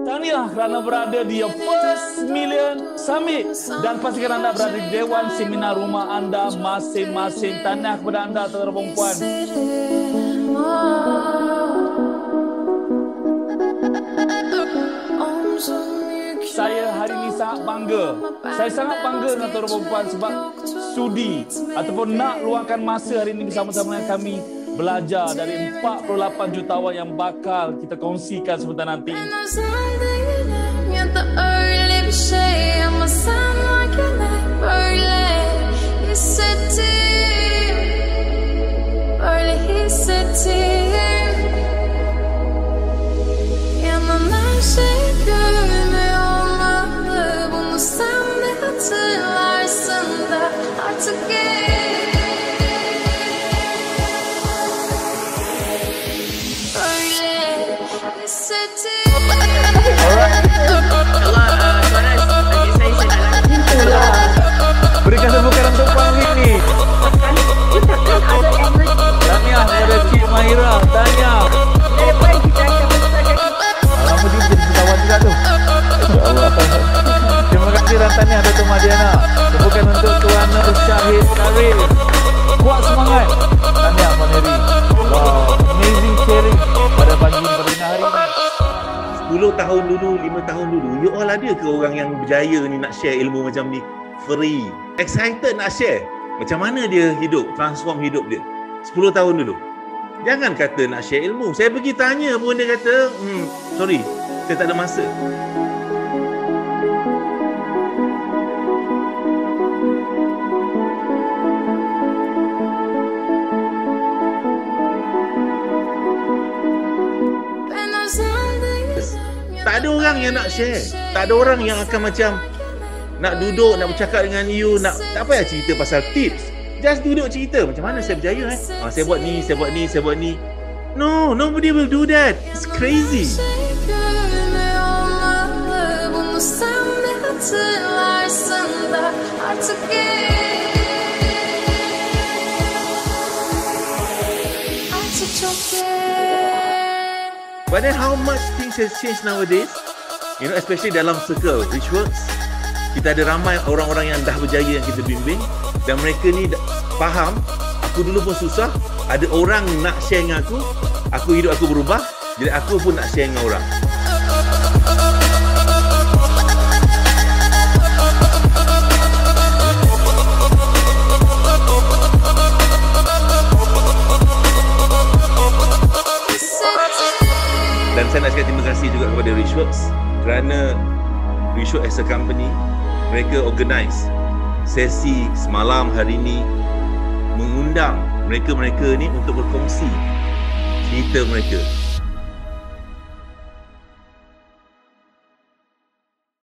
Tahniah kerana berada di First Million Summit dan pastikan anda berada di Dewan Seminar rumah anda masing-masing. Tahniah kepada anda tuan-tuan dan puan-puan. Saya hari ini sangat bangga. Saya sangat bangga dengan tuan-tuan dan puan-puan sebab sudi ataupun nak luangkan masa hari ini bersama-sama dengan kami belajar dari 48 jutawan yang bakal kita kongsikan sebentar nanti. Berikan tepukan untuk Puan Winnie. Tahniah kepada Cik Mahira. Tahniah. Lama juga jadi jutawan juga tu. Allah. Terima kasih dan tahniah Dato' Madiana. Tepukan untuk Tuan Nur Syahid Karim. Kuat semangat. Tahniah Puan Heri. Wow, amazing sharing pada pagi pada hari ini. 10 tahun dulu, 5 tahun dulu, you all ada ke orang yang berjaya ni nak share ilmu macam ni? Free. Excited nak share. Macam mana dia hidup, transform hidup dia. 10 tahun dulu. Jangan kata nak share ilmu. Saya pergi tanya pun dia kata, sorry, saya tak ada masa. Tak ada orang yang nak share. Tak ada orang yang akan macam nak duduk, nak bercakap dengan you, tak payah cerita pasal tips. Just duduk cerita macam mana saya berjaya saya buat ni, saya buat ni, saya buat ni. No, nobody will do that. It's crazy. But then how much things has changed nowadays? You know, especially dalam circle Richworks, kita ada ramai orang-orang yang dah berjaya yang kita bimbing dan mereka ni faham, aku dulu pun susah, ada orang nak share dengan aku hidup aku berubah, jadi aku pun nak share dengan orang. Dan saya nak cakap terima kasih juga kepada Richworks kerana Richworks as a company, mereka organize sesi semalam hari ini mengundang mereka-mereka ni untuk berkongsi cerita mereka.